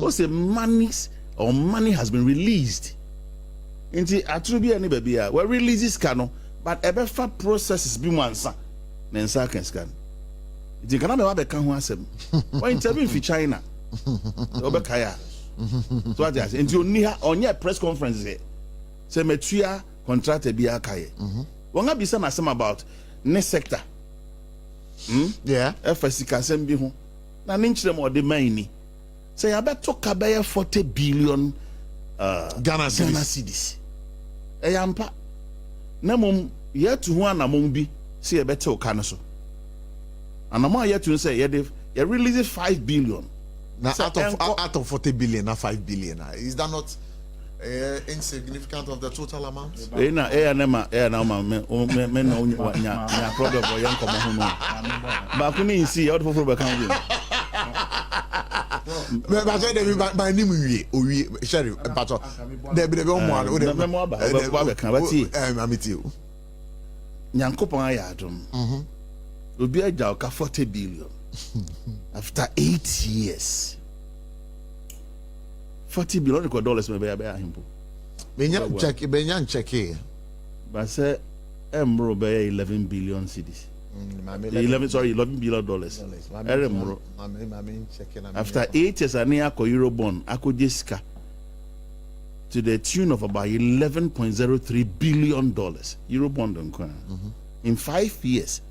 say money has been released. Inti atrubi ani baby we releases cano, but ebefa processes be once. Nensa can scan. It can be wabe kan ho asem. When interview in China. Obekaya. So what just into onye press conference here. Say metua contract bi akaye. Wonga bi some asem about ne sector. Yeah. FSC kasem bi ho. Na ne nkyere mo de man ni. Say ya beto kabeye 40 billion Ghana cedis. Eyampa. Na mum yetu ho anamom bi say e beto kan so. Anamom yetu say ye release 5 billion. Now out of 40 billion, not 5 billion. Is that not insignificant of the total amount? Me problem for young come but couldn't see out for account. My name is Sheriff, but there be one. Nyankopon ayadum. Obi aja ka 40 billion. After 8 years. 40 billion dollars maybe I himpo. Benyan check here. But say emro be 11 billion cedis. 11 billion dollars. After 8 years I near ko Eurobond ako Jessica to the tune of about 11.03 billion dollars. Eurobond in 5 years,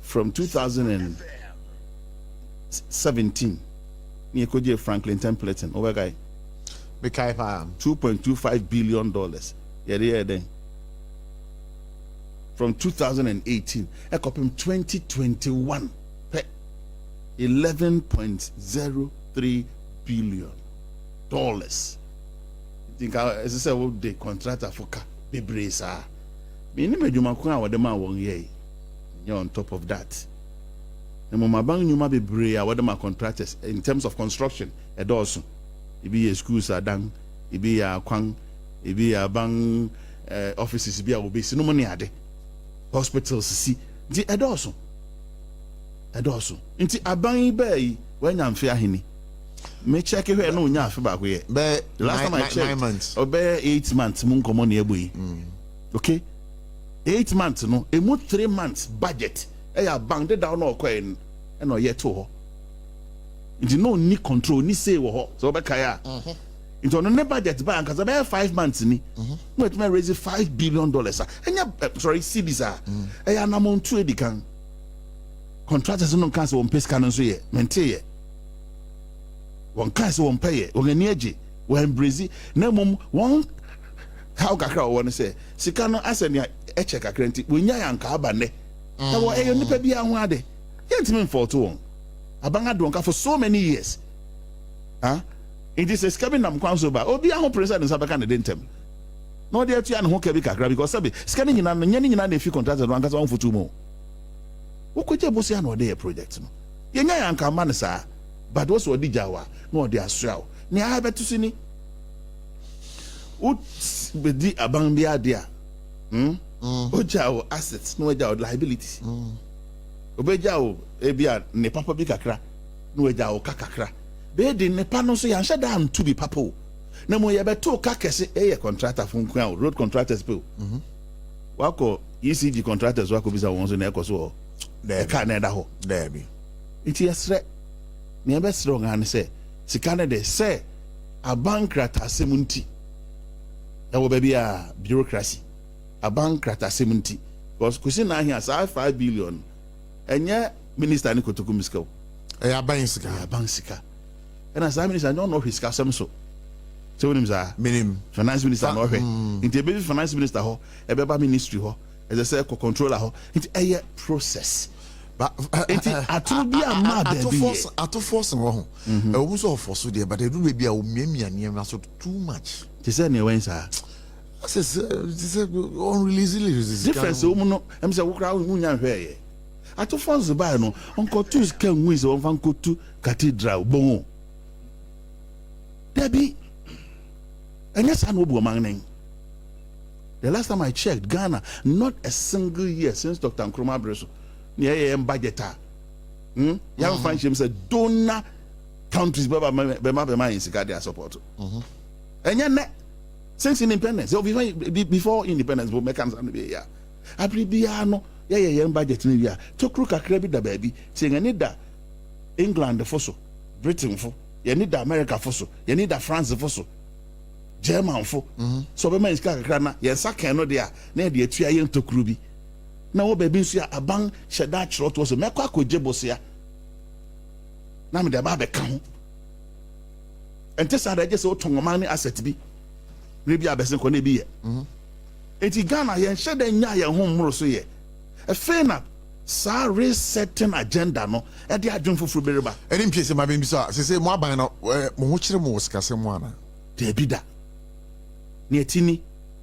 from 2017 near Koje Franklin Templeton over guy $2.25 billion. Yeah, then from 2018 I copy 2021 $11.03 billion. I think as I said what the contractor for be bresa. Me ni medjuma ko a wode ma won ye. You're on top of that. The mama bang you be brave, what my contractors in terms of construction, a also. It be a schools are done, it be a kwang, it be a bang offices be a obese, no money ade. Hospitals see the also. Inti a bang bay when I'm fair hini. Me check if no nya fe back we. The last time I checked 9 months. Obey 8 months mun komo na ebu. Okay? 8 months no, e mo 3 months budget. Ya banged down no kwen e no yet to ho. Nti no ni control ni say wo ho. So be kaya. Nti no ne budget bank as about 5 months ni. No it may raise $5 billion. Enya sorry cedis ya na mon tu edikan. Contractors no kan say won pay scan so ye. Mente ye. Won kan say won pay ye. Won ani age. Won embrace na mom won how kakra won say sika no asenia e check kakra nti wonya yanka aba ne. Na wo e nipa bia ho ade yentimi mfault won abanga donka for so many years it is a scamming nam kwanso ba obi ahụ president sabaka na dentem no dey atu ya no ho ka bi kakra because sabi scanning nyina no nyane nyina na fi contractor no ankasa won fotu mo wokoje bosi na ode project no yenya yanka ma ne saa but wo so odi jawa no ode asraw ni a betu sini ut bedi abang bia dia Ojao assets, no ojao liabilities. Obejao ebia ne papa bi kakra, no ojao kakakra. Be de ne pa no so yan shada am to be papo. Na mo ye beto ka kese eye contractor fun kwan road contractors pe. Wako ECG contractors wako bisa won so na ekoso de ka na da ho. There be. Iti yesre. Me be sro ngane se sika ne de se a bankrupt asemunti. E wo baby a bureaucracy. A bankrupt 70 because kusi na here say 5 billion enye minister ni kotoku miska a bank and as minister no his kasem so wonim za minim finance minister no hwe inte be finance minister ho e be ba ministry ho e say say controller ho it a process but it atu bi ama baby atu force no ho e wo so force there but e do be a o miamia niam so too much they say ne wen sa this is unreleased difference no em say wo kra wo nya hwe ye atu force buy no onko tu kan wi se won fan ko tu cathedral bon Debbie and yes I know the last time I checked Ghana not a single year since Dr. Nkrumah Breso near budgeter young find him said donor countries bema in sika their support. And yet since independence, so before independence, we make answer be ya. Abribiano, yeah, budget in ya. To crook a credit the baby, saying I need that England for so, Britain for, you need that America for so, you need that France for so, German for. So the man is crana, yes, I cannot there, near the 3 years to Krubi. Now, baby, see a bang, Shadat short was a Mekako Jebosia. Now, the Babe come. And just I just so Tongomani asset be. Maybe I best can be. Eti Ghana yen share the nya home muro so ye. A fair na sa resetting agenda no e de adwon foforo beriba. Anim Piese ma bembi so say mo aban no mo ho kire mo skase mo ana. De bi da. Ne etini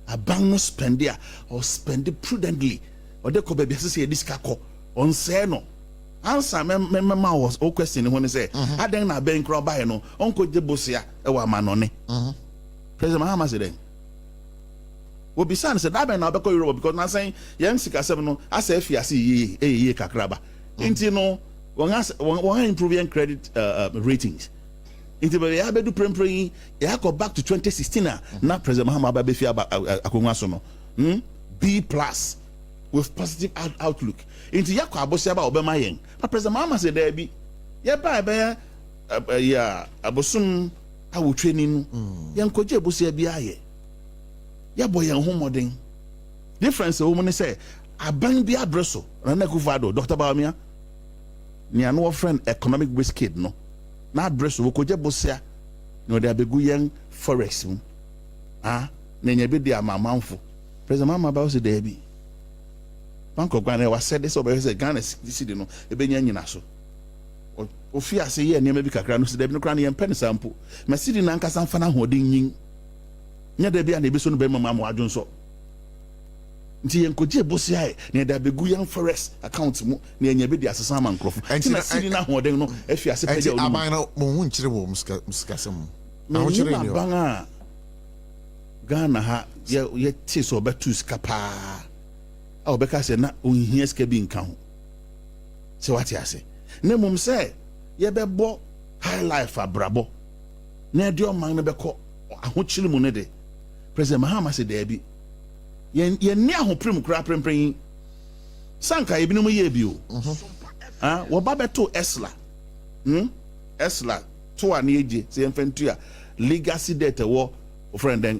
aban no spend there or spend it prudently. Or de ko be say diska ko on say no. Answer me was o question when say adan na ben kro buy no onko jebosia e wa manone. President Mahama said then we be saying said that ben na be ko Europe because na saying young sika sem no as if you see ye kakraba inti no won improve your credit ratings inti be ya be do prempren ya go back to 2016 na President Mahama ba be fi akonwa so no B+ with positive outlook inti ya ko abosia ba obema yen but President Mahama said there be ya ba ya abosun awo training yan koje abosia bi aye ya boy yan homodin difference wo mo say aban bi adreso na kufado Dr. Bawumia ni ano friend economic risk kid no na adreso wo koje abosia no dey abegu yan forex mu na nya bi dia mamanfo President Mahama ba say there bi bank of Ghana was said this over say Ghana city no e be nya nyina so ofi ase ye ne bi kakra no se debi no kra ne yem pen sample ma sidi na nkasa mfa na hodin nyin nya debi a na ebi so no be mama mo adwon so nti yen koje bosia e ne da begu yan forest account mu ne nya bi di asesa man krofo nti na sidi na hodin no afi ase peja onu aban na mo hu nkire wo muskasem na ho kire ni aban a Ghana ha ye ti so betu skapa a obeka se na onhia ska bi nka ho se wati ase ne mum se ye bebo high life abrabo na de o man ne beko ahochiri mu ne de President Mahama se there bi ye ni ahoprim kura prempren sanka ebinum ye bi o wo ba beto esla to an eje se mfentu a legacy debt wo friend den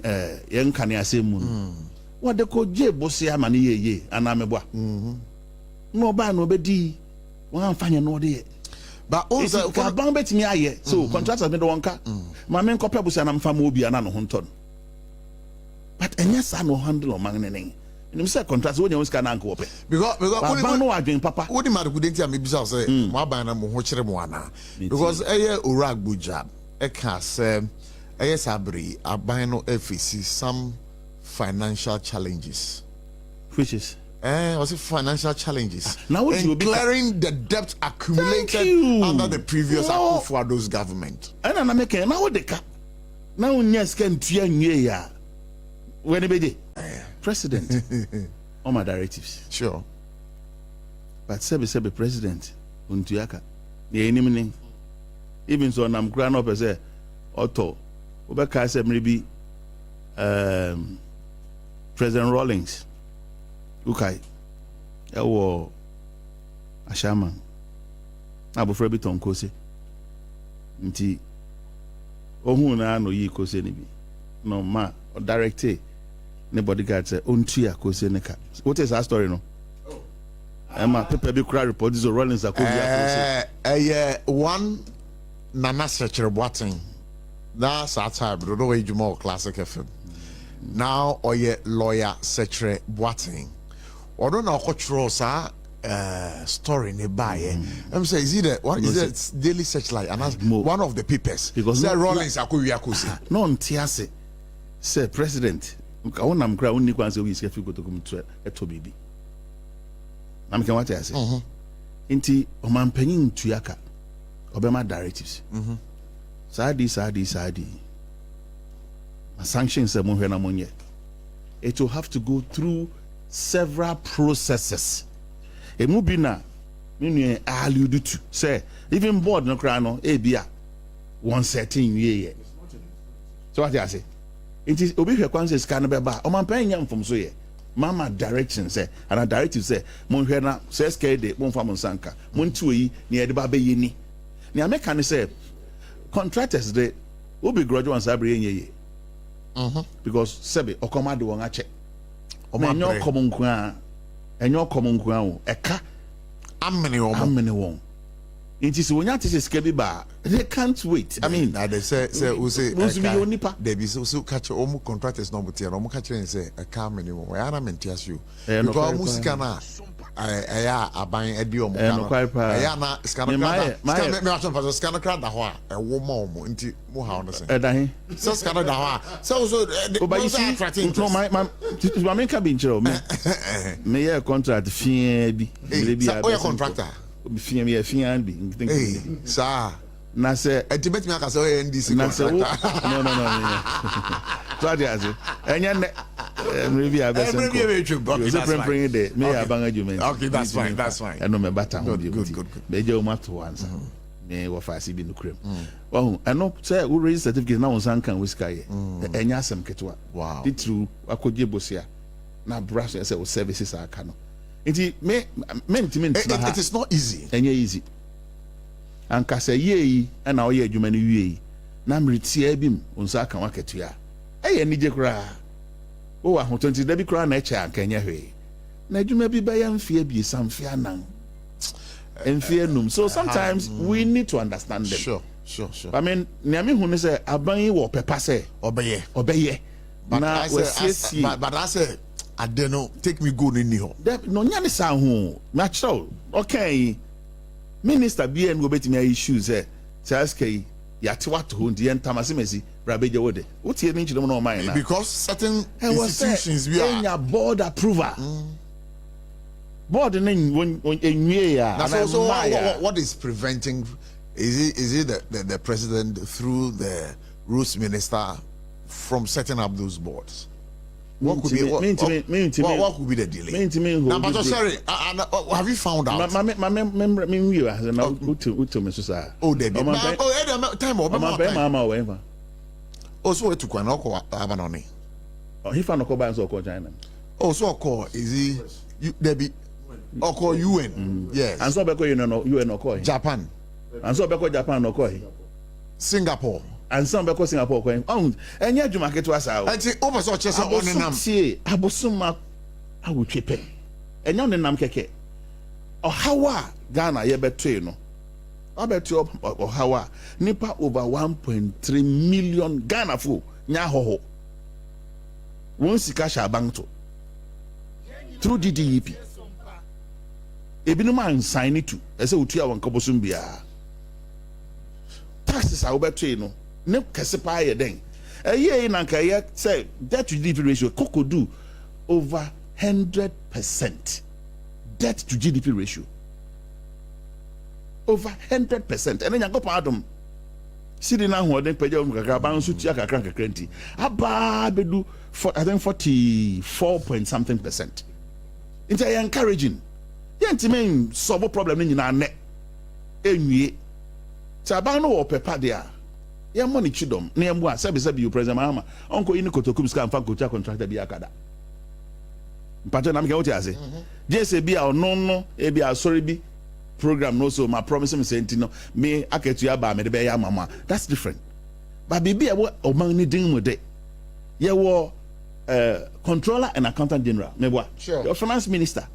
ye nkane asem mu wo de ko je bosia ma ne ye ana meboa no ba no bedi won amfanya no de but also ka ban betimi aye so contractors me do wonka ma men kopa busa na mfa ma obi ana no honton but enya sa no handle o man ne nim say contractors won nya na anko ope because ban no adwen papa wodi ma de denti am bisa say mo aban na mo ho kire mo ana because eye orag buja e ka say eye sabri aban no face some financial challenges which is was it financial challenges now what you clearing the debt accumulated under the previous Akufo-Addo's government. And na make now what the ka now nya ska ntua nwie ya when be president all my directives sure but sebe president untuaka ye enim ni even so nam kura no pese auto obeka say maybe President Rawlings okay ewo ashama abofra bi ton kose nti ohun na no yi kose ni bi no ma o director ne bodyguard say ontu ya kose ne ka what is that story no Emma paper bi kura report is Rawlings akobia kose one nana sechere boating that's outside bro do ejuma classic FM now oye lawyer sechere boating or don't know what story nearby. I'm saying, is it what is it Daily Searchlight and one of the papers because say Rawlings akuyakusi no ntiase say president I want am kra onni kwan say we iska fi go to come to eto bibi am kan what I say nti o man panyin tuaka obema directives sadi sanctions mo hwe na monye it will have to go through several processes emu bi na me allude to say even board no kra no e bia one certain year. So what I say? It is obi hwe kwanse sika no beba o man pan nyam from so ye mama direction say and a directive say mon hwe na say sika de mon fa mon sanka mon ti oyi na ye de ba be ye ni na make an say contractors de obi grudge one sabre ye because sebe okoma de won ache o ma nyo komo nko a eka amene won it is when you sika bi ba they can't wait. I mean, they say they be so catch almost contractors no but no catch and say a car minimum. Why am I tell you? Because musika na aya aban edi omo kana. Aya na scanner crowd da ho a wo ma omo nti mo ha no say. Dahin. So scanner da ho. So my main cabin chiro me yeah contract fie bi. Be a contractor. Fia bi think sir na say ultimate me aka say NDC no so dia say enya maybe I best me abang argument. Okay, that's fine. I know me bata ho bi good me je o mato once me wo fa si bi no krem oh I know say we raise certificate na won san kan we sky enya asem ketwa wow the true akoje bosia na brush say o services aka no it is not easy. Easy. And kasa ye and now ye adwuma no wie na mretia bim onsa aka waketua nije kra o wa 20 da bi kra na eche aka nya hwe na adwuma bi ba ya mfie bi samfie anan mfie num so sometimes we need to understand them. Sure. I mean niame hu ne say aban wo pepa say obeye na we see but I say I don't know. Take me good in here. No, nyani sa ho. Natural. Okay. Minister BN go betimi issues eh. Say ya tewato ho ndi entamasемesi brabeje wode. Wotie ni nchidom no man na. Because certain institutions we are board approval. Board when enwie ya. So what is preventing is it the president through the rules minister from setting up those boards? What could be the delay? Now, but sorry, have you found out? Oh, so it took an Abanoni. Oh, he found a call so called China. Oh, so call is he? There be or call UN. Yes, and so because you know UN or call Japan, and so because Japan or call Singapore. And some because Singapore going on and yet you market was out. I think over such as on nam abosuma I will chip it. And yon nam keke. Or how Ghana ye betray no. I bet you or how nipa over 1.3 million Ghana fu nyaho. One sikasha bank through DDEP. Ebinu man sign it to as a utia wan kobosum bia. Taxes are betray no. Ne kasipa ye den ye na nka ye say debt to GDP ratio could do over 100% debt to GDP ratio over 100% and then go adom sidi na ho den pagya um kakra ban so tia kakra nti aba bedu for I think 44 point something percent. It's encouraging ye ntime solve problem ni na ne enwie taban no wo pepa dia ya money chidom na yambu asabi you president mama onko ini kotokum ska mfa kocha contractor bi akada mpacho na mke wote ase jese bi a ono e bi asori bi program no so my promise me say no me aketu ya ba me de be ya mama that's different but bibi e wo oman ni din mu de ye wo controller and accountant general mebwa sure. Your finance minister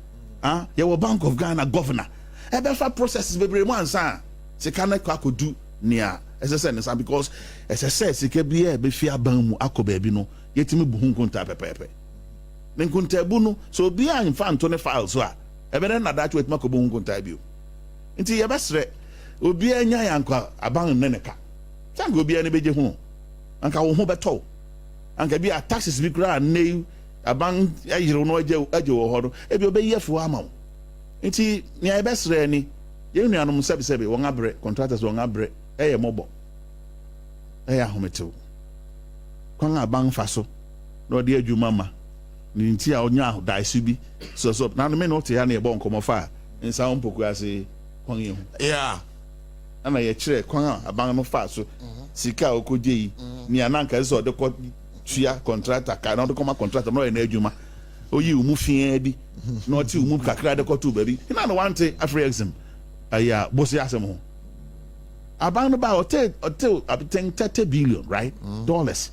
ye wo Bank of Ghana governor e be fa processes bebre mu ansa se kana kwakodu nia as I said, because as I said, Sikabia be fear bamu akobebino, yet me buhunkunta pepe. Then kuntabuno, so be in fan 20 files, ever na that with Makobunkunta bu. Into your best threat will be a nyanka abang neneka. Can't go be any baby home. Anka won't beto. Anka be a taxes big grand nail abang you know ejo or ebio be ye for amount. Into near best reni, you know, sebi wong abre, contractors wong abre. Eye mobo eye ahometew kwan aban faso na odi adwuma ma ni nti a onya daisu bi so na no me no te ya na e bon komo fa nsa on poku ase kwan ye hu yeah ana ye kire kwan aban no fa so sika okoje yi ni ananka so de ko tua contractor ka no de koma contractor no na adwuma oyi umu fie bi no ti umu kakra de ko to ba bi na no wante afrexim aya bosi asem ho aban no ba hotel abten 30 billion right dollars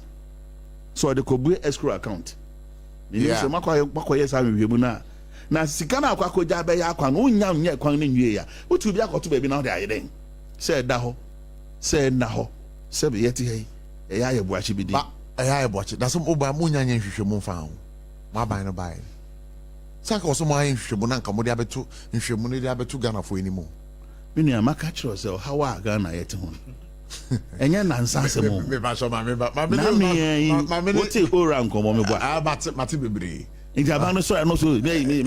so de ko bu escrow account ni so makoye sa hwehwemu na sika na akwakoja be ya akwa no nya nya kwan na nwie ya otu bi akoto ba bi na de ayeden se da ho se na ho se be yeti hei ya ye buachi bi di ya ye buachi da some oba mu nya nya hwehwemu fa ho ma ban no bai saka oso mo ayin hwehwemu na nka mo de abetu hwehwemu ne de abetu Ghana fo enimu bini amaka chiro se hawa Ghana yete ho enye nansa se mo me ba so ma me what take ora nkomo me bua mate bebre nti aba no so no so me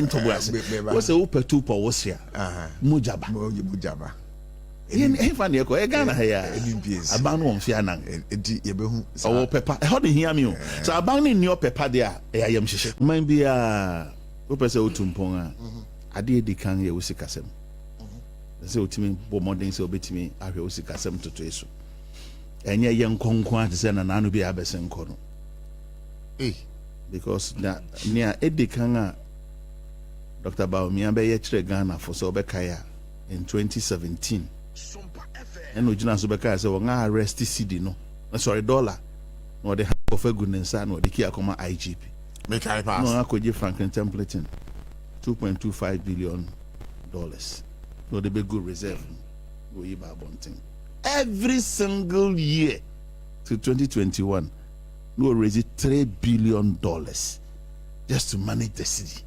ntobo ase wo se wo petu po wo sia mujaba fa ne ko Ghana ha ya aba no won fi anan edi ye behu wo pepa ho de hia mi o so aba no ni o pepa de a yam hyehye man bia wo pese wo tumpon a ade edi kan ye wo sikasem se otimi bo modern se obetimi ahwe wo sikasem toto eso enye ye nkonkon ate se na nanu bi abese nko no because na nia edi kan a Dr. Baumia be ye kire Ghana for so be kaya in 2017 SOMPA eno gina so be kaya se won arrest CD no sorry dollar no de of agunensa no de ki akoma IGP make I pass no akoje Franklin Templeton $2.25 billion no the big good reserve go yiba bonting every single year to 2021 no raise $3 billion just to manage the city.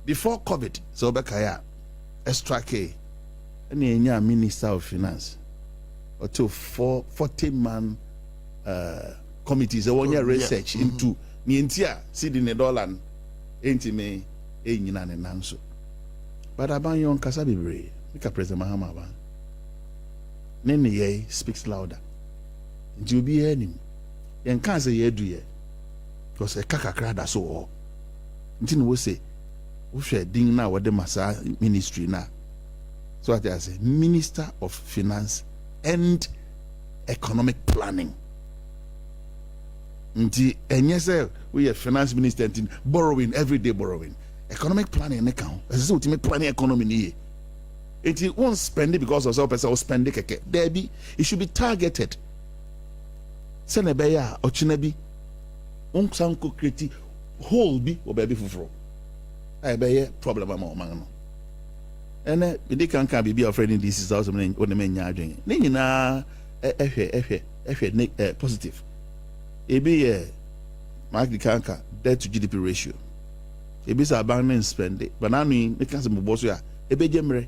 Before COVID, so Bekaya, extra K, and the Minister of Finance, or to 40-man committees, a 1 year research into Nientia, Sydney Dolan, Intime, Enan and Nanso. But Abanyon Kasabibre, Mika President Mahama, Nene speaks louder. You be Anim. Yan can't say ye do ye. Because a kakakra da so. Until we say, we share ding now what the Massa ministry now. So I say, Minister of Finance and Economic Planning. Until and yes, we are finance minister and borrowing everyday borrowing. Economic planning account. As ultimate planning economy. It won't spend it because of some person will spend it. There be it should be targeted. Sene beya ochinabi sanko kreti whole bi obabi fufuro ai beye problem ama o man no ene bi kan be afraid in this is also when the men nya adwen ne nyina ehwe positive ebi mark the kanka debt to GDP ratio ebi sa ban spend it but now me kan se mo boso ya ebe jemre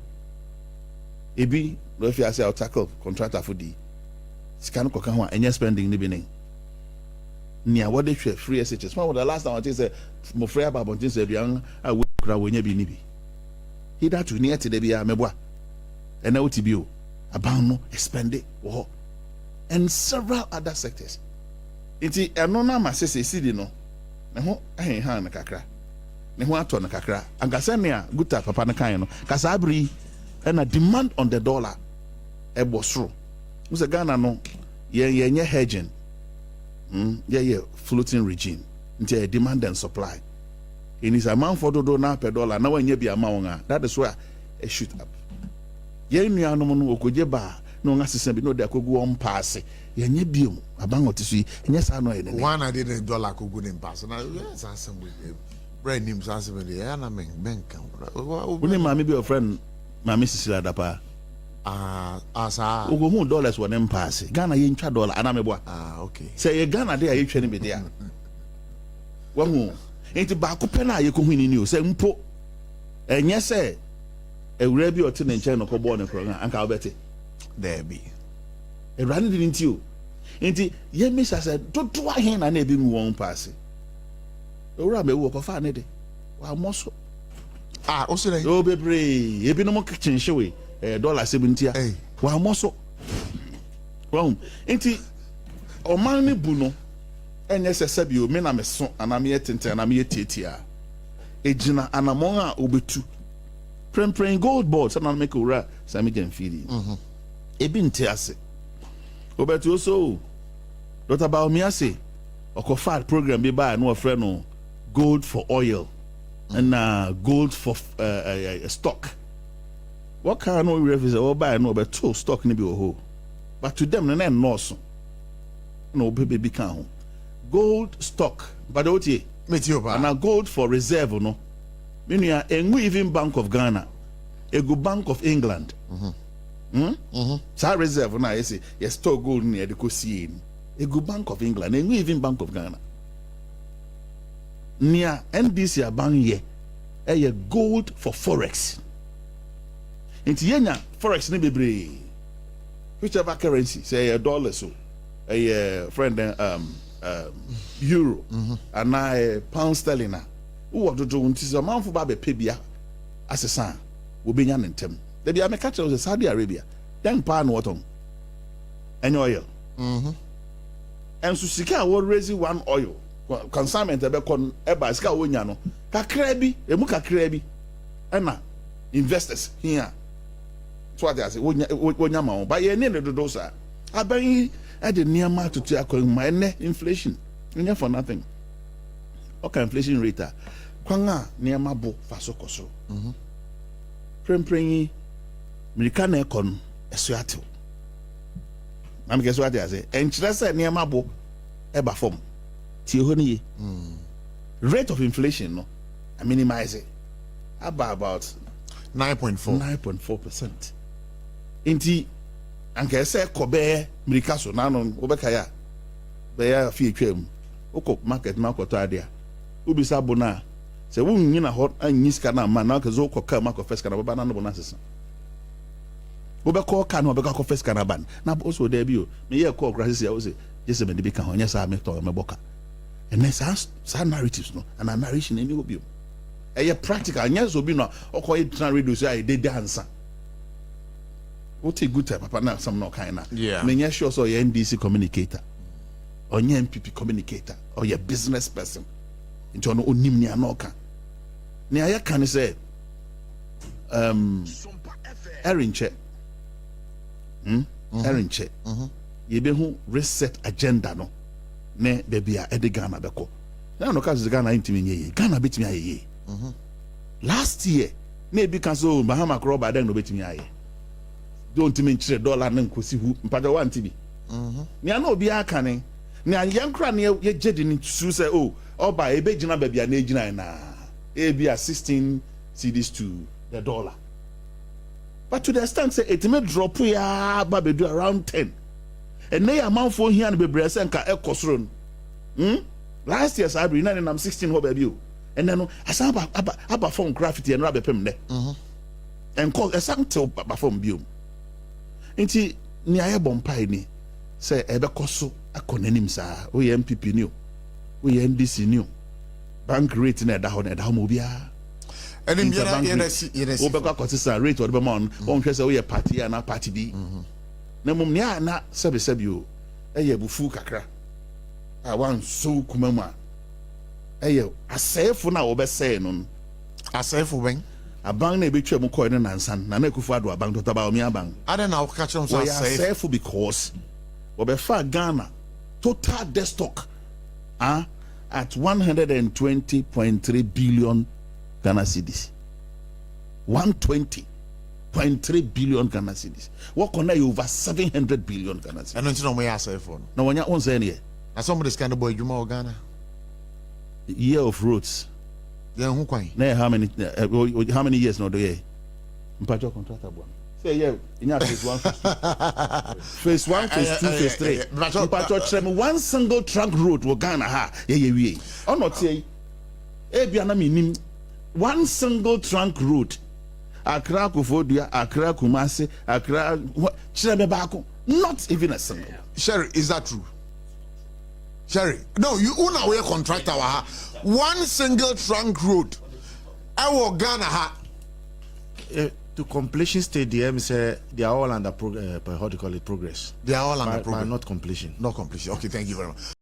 ebi no fi ase tackle contractor for the scan ko kan ho any spending ni bi ne nia what they share free SHS ma the last time I say mo free about things aduan a we kura wo nya bi ni bi he that to near to the bia meboa and now ti bi o aban no spend it wo and several other sectors iti eno na ma sese sidi no ne ho han na kakra ne ho ato na kakra angasa ne a guta papa na kan no kasa abri and a demand on the dollar e bosro Mr. Ghana no ye hedging floating regime into demand and supply in his amount for do na per dollar na when ye be amount that is where it shoot up ye nua no no okoje ba no nga sesen bi no de akogu on pass ye nye biom aban otisu nye sa no ye ne one I did $1 akogu ne pass na yes asem we brand names asem we ya na men kan woni ma me be your friend ma me sisila dapa asa ogo hu dollars won em pass Ghana ye ntwa dollar ana me boa okay say ye Ghana dey ye twene be dey a wa hu enti ba ko pe na ye ko hu ni o say mpo enye say ewura bi ote ne nche no ko bo ne kro anka obete there be ewura ni din ti o enti ye misa say dodo ahen na na bi mu won pass ewura me wo ko fa ne de wa moso o se dey o bebre e bi no mo kitchen hwe dollar 70 wa moso wa enti o man ne bu no enye sese bi o me na me so ana me tenten ana me tietia ejina anamon a obetu Praying gold board, some make ura, some can feed it. Ebin Tiase. Robert also, Dr. Baomiase, or Kofat program be by no friend no gold for oil and gold for stock. What kind of reference or buy no but two stock ni be ho. But to them no no no baby can gold stock but otie and gold for reserve no meaning even Bank of Ghana a good Bank of England so reserve na you say yes store gold near the see a good Bank of England and even Bank of Ghana near NDC a bank ye a gold for forex into yenya forex ni bebre whichever currency say a dollar so a friend euro and a pound sterling who want to do until a month for baby pebia as a son will be yan in tem. The be catcher was Saudi Arabia, then pan water and oil. And so Sika will raise one oil consignment a con eba ska wonyano ka krebi emu ka krebi ena investors here so what they say wonyama ba ye ne do sa aban at the near mark to akwa inflation nya for nothing. Okay, inflation rate kwanga near mabo faso koso premprenyi America na ekon esuato am guess what they say enchira say near mabo eba form ti ho ni rate of inflation no I minimize it about 9.4%. Inti anke say kobe America so na no obeka ya be ya fi twam oko market na koto ade ubisa bona se wunyi na hot anyi ska na ma na ka zo ko ka ma ko first kana baba na no bona sesa obeka ka na obeka ko first kana ban na also there bi o me ye ko crisis ya o se jese me de bi ka honya sa me to me boka and then narratives no and a narration any obi e practical nya so bi no okoy tran radio so I dey answer what a good time papa na some no kind na me nya sure so your NDC communicator or your MPP communicator or your business person into no onim ni anoka ni aya kan say erinche erinche ye be hu reset agenda no ne bebia ede Ghana beko na no ka Ghana intimi nye Ghana betimi aye last year na ebi kan so Bahama kroba den no betimi aye don't mean $3 na nkosi hu mpaja wanti bi ni ana obi aka ne ni yankra ne ye jedi ni su say oh oba ebe gina bebia na gina na ebi 16 cedis to the dollar but to the extent say it may drop ya ba be do around 10 and na amount for here and be brese nka ekosoro last year I bring 9 and I'm 16 ho baby and then asaba aba form graffiti and rubber pem ne and call a santo ba form bio nti ni aye bompai ni say ebe koso akonanim sa o ye MPP ni o ye NDC ni o bank rate na da ho mo bia Anim yes o be kwa kosa rate o be mon on hwe say o ye party na party bi na mum nia na sebi o eye bufu kakra a wan so kuma mu a eye asefo na wo be say no asefo ben abang na ebetwa mu koy na nansan na kufu ado abang to taba o mi abang ada na ka chom so asefo because wo be fa Ghana total debt stock at 120.3 billion Ghana cedis 120.3 billion Ghana cedis. What can I over 700 billion Ghana cedis? And until we ask for no one owns any. Now some of this kind of boy Juma Ghana. Year of roads. Yeah, who quite? How many years now do you? Mpacho contractor one. Say yeah, in phase 1, phase 1, phase 2, phase 3. Mpacho one single trunk road wo Ghana ha. Yeah. Oh not say. Biana minim one single trunk road. Accra Kufodia, Accra Kumasi, Accra Chirabebako, not even a single. Sherry, is that true? Sherry, no, you own away contractor. One single trunk road. I will Ghana ha. To completion stage, the say they are all under how do you call it, progress. They are all under progress. Not completion. Not completion. Okay, thank you very much.